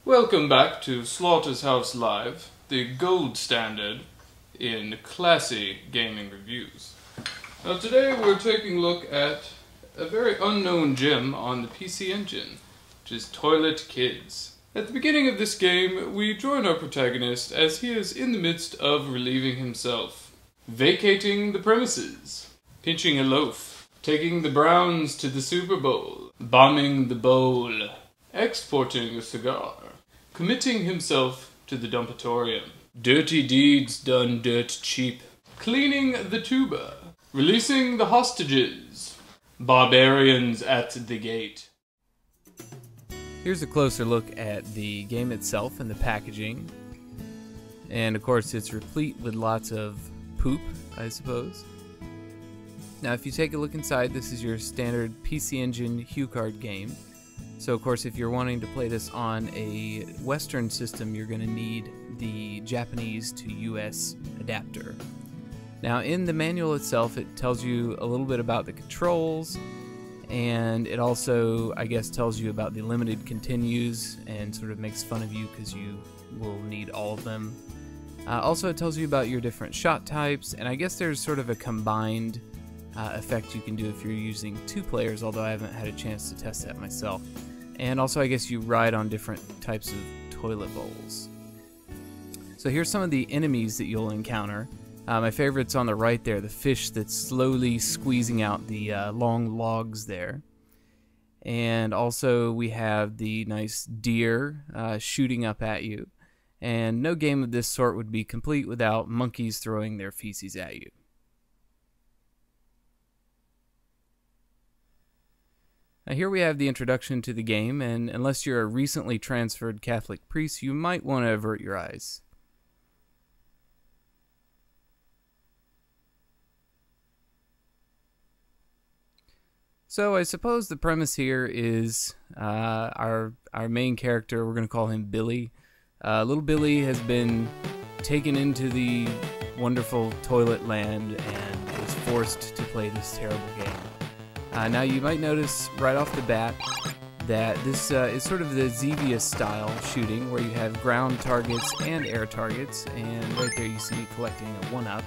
Welcome back to Slaughter's House Live, the gold standard in classy gaming reviews. Now today we're taking a look at a very unknown gem on the PC Engine, which is Toilet Kids. At the beginning of this game, we join our protagonist as he is in the midst of relieving himself, vacating the premises, pinching a loaf, taking the Browns to the Super Bowl, bombing the bowl, exporting a cigar, committing himself to the dumpatorium, dirty deeds done dirt cheap, cleaning the tuba, releasing the hostages, barbarians at the gate. Here's a closer look at the game itself and the packaging. And of course it's replete with lots of poop, I suppose. Now if you take a look inside, this is your standard PC Engine HuCard game. So of course if you're wanting to play this on a Western system, you're going to need the Japanese to US adapter. Now in the manual itself, it tells you a little bit about the controls, and it also, I guess, tells you about the limited continues and sort of makes fun of you because you will need all of them. Also it tells you about your different shot types, and I guess there's sort of a combined effect you can do if you're using two players, although I haven't had a chance to test that myself. And also I guess you ride on different types of toilet bowls. So here's some of the enemies that you'll encounter. My favorite's on the right there, the fish that's slowly squeezing out the long logs there. And also we have the nice deer shooting up at you. And no game of this sort would be complete without monkeys throwing their feces at you. Now here we have the introduction to the game, and unless you're a recently transferred Catholic priest, you might want to avert your eyes. So I suppose the premise here is our main character, we're going to call him Billy. Little Billy has been taken into the wonderful toilet land and is forced to play this terrible game. Now you might notice right off the bat that this is sort of the Xevious style shooting, where you have ground targets and air targets, and right there you see me collecting a 1-up.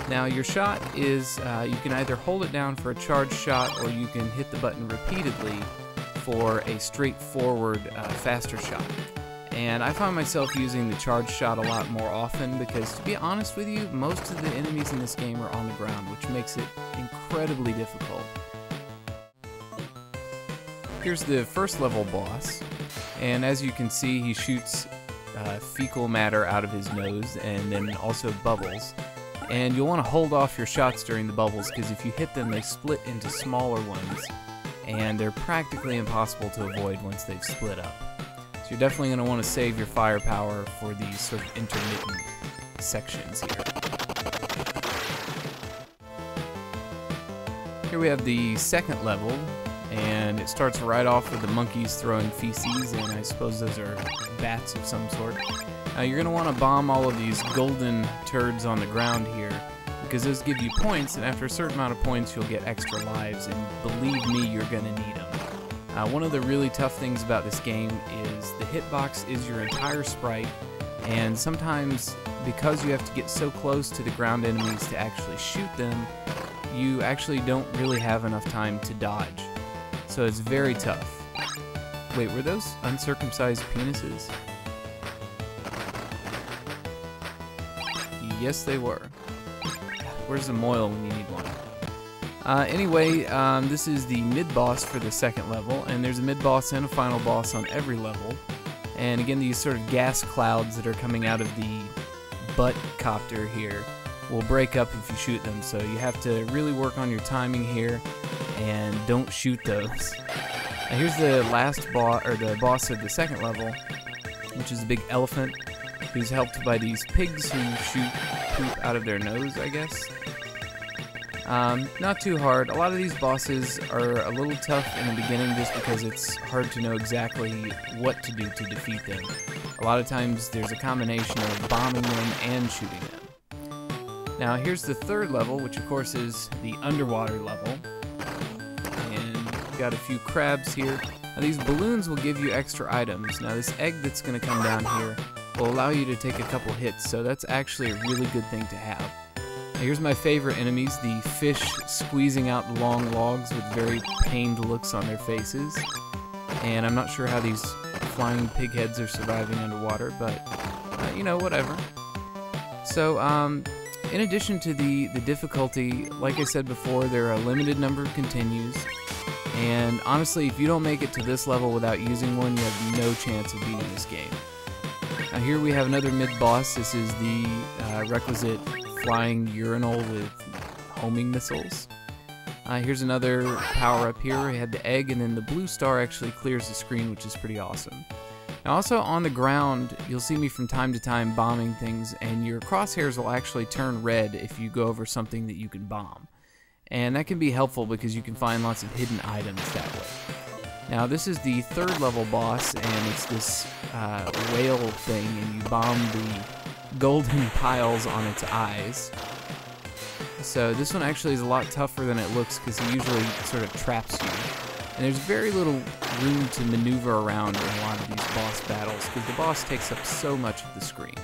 Now your shot is, you can either hold it down for a charge shot, or you can hit the button repeatedly for a straightforward, faster shot. And I find myself using the charge shot a lot more often because, to be honest with you, most of the enemies in this game are on the ground, which makes it incredibly difficult. Here's the first level boss, and as you can see, he shoots fecal matter out of his nose and then also bubbles. And you'll want to hold off your shots during the bubbles, because if you hit them, they split into smaller ones, and they're practically impossible to avoid once they've split up. So you're definitely going to want to save your firepower for these sort of intermittent sections here. Here we have the second level, and it starts right off with the monkeys throwing feces, and I suppose those are bats of some sort. Now you're going to want to bomb all of these golden turds on the ground here, because those give you points, and after a certain amount of points you'll get extra lives, and believe me, you're going to need them. One of the really tough things about this game is the hitbox is your entire sprite, and sometimes because you have to get so close to the ground enemies to actually shoot them, you actually don't really have enough time to dodge. So it's very tough. Wait, were those uncircumcised penises? Yes, they were. Where's the moil when you need one? Anyway, this is the mid-boss for the second level, and there's a mid-boss and a final boss on every level. And again, these sort of gas clouds that are coming out of the butt copter here will break up if you shoot them, so you have to really work on your timing here. and don't shoot those. Now here's the last boss, or the boss of the second level, which is a big elephant who's helped by these pigs who shoot poop out of their nose, I guess. Not too hard. A lot of these bosses are a little tough in the beginning just because it's hard to know exactly what to do to defeat them. A lot of times there's a combination of bombing them and shooting them. Now here's the third level, which of course is the underwater level. And we've got a few crabs here. Now these balloons will give you extra items. Now this egg that's going to come down here will allow you to take a couple hits, so that's actually a really good thing to have. Now here's my favorite enemies, the fish squeezing out long logs with very pained looks on their faces. And I'm not sure how these flying pig heads are surviving underwater, but you know, whatever. So in addition to the difficulty, like I said before, there are a limited number of continues, and honestly, if you don't make it to this level without using one, you have no chance of beating this game. Now here we have another mid-boss. This is the requisite flying urinal with homing missiles. Here's another power-up here. We had the egg, and then the blue star actually clears the screen, which is pretty awesome. Now also on the ground, you'll see me from time to time bombing things, and your crosshairs will actually turn red if you go over something that you can bomb. And that can be helpful because you can find lots of hidden items that way. Now this is the third level boss, and it's this whale thing, and you bomb the golden piles on its eyes. So this one actually is a lot tougher than it looks because he usually sort of traps you. And there's very little room to maneuver around in a lot of these boss battles because the boss takes up so much of the screen.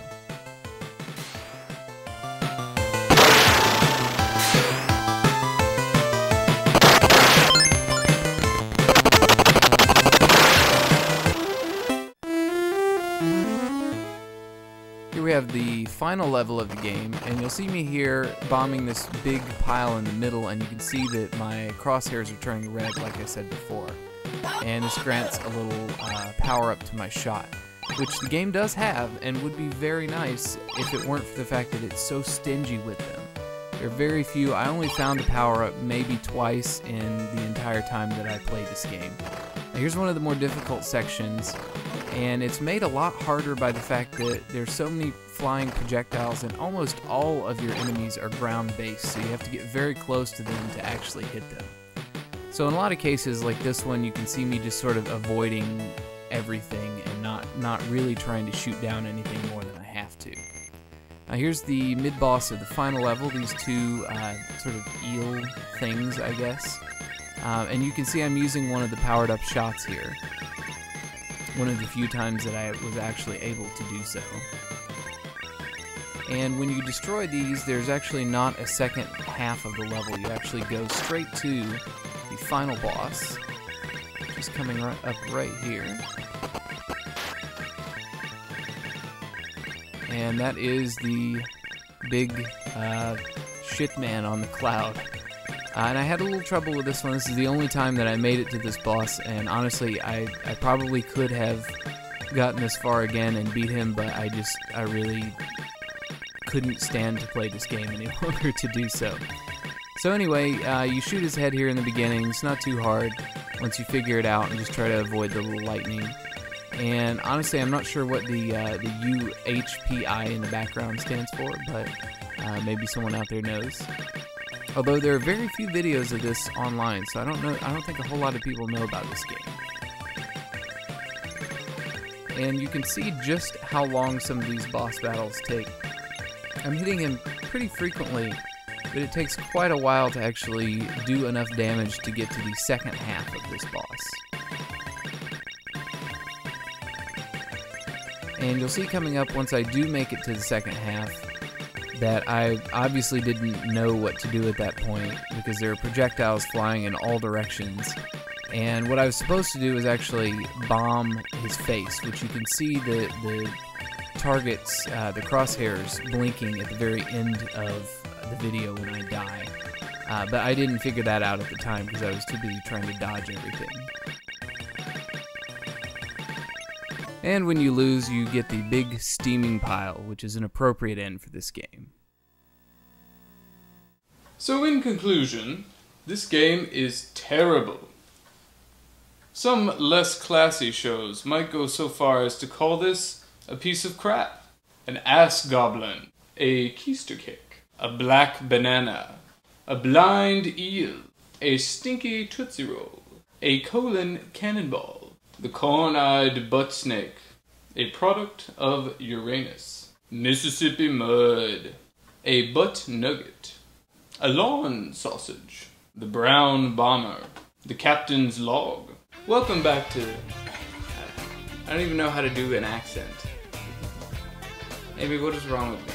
Here we have the final level of the game, and you'll see me here bombing this big pile in the middle, and you can see that my crosshairs are turning red like I said before. And this grants a little power up to my shot, which the game does have and would be very nice if it weren't for the fact that it's so stingy with them. There are very few. I only found a power up maybe twice in the entire time that I played this game. Now, here's one of the more difficult sections, and it's made a lot harder by the fact that there's so many flying projectiles and almost all of your enemies are ground-based, so you have to get very close to them to actually hit them. So in a lot of cases like this one, you can see me just sort of avoiding everything and not really trying to shoot down anything more than I have to. Now here's the mid-boss of the final level, these two sort of eel things, I guess. And you can see I'm using one of the powered-up shots here. One of the few times that I was actually able to do so. And when you destroy these, there's actually not a second half of the level. You actually go straight to the final boss, which is coming right up right here. And that is the big shit man on the cloud. And I had a little trouble with this one. This is the only time that I made it to this boss, and honestly, I probably could have gotten this far again and beat him, but I really couldn't stand to play this game any longer to do so. So anyway, you shoot his head here in the beginning. It's not too hard once you figure it out and just try to avoid the little lightning. And honestly, I'm not sure what the UHPI in the background stands for, but maybe someone out there knows. Although there are very few videos of this online, so I don't think a whole lot of people know about this game. And you can see just how long some of these boss battles take. I'm hitting him pretty frequently, but it takes quite a while to actually do enough damage to get to the second half of this boss. And you'll see coming up once I do make it to the second half that I obviously didn't know what to do at that point because there are projectiles flying in all directions. And what I was supposed to do is actually bomb his face, which you can see the targets, the crosshairs blinking at the very end of the video when I die. But I didn't figure that out at the time because I was too busy trying to dodge everything. And when you lose, you get the big steaming pile, which is an appropriate end for this game. So in conclusion, This game is terrible. Some less classy shows might go so far as to call this a piece of crap. An ass goblin, a keister cake, a black banana, a blind eel, a stinky tootsie roll, a colon cannonball, the corn-eyed butt snake, a product of Uranus, Mississippi mud, a butt nugget, a lawn sausage, the brown bomber, the captain's log. Welcome back to... I don't even know how to do an accent. Amy, what is wrong with me?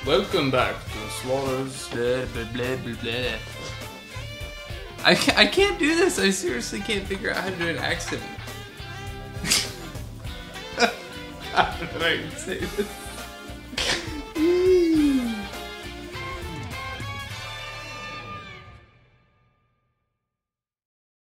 Welcome back to Slaughter's... Blah, blah, blah, blah, blah. I can't do this. I seriously can't figure out how to do an accent. How do I even say this?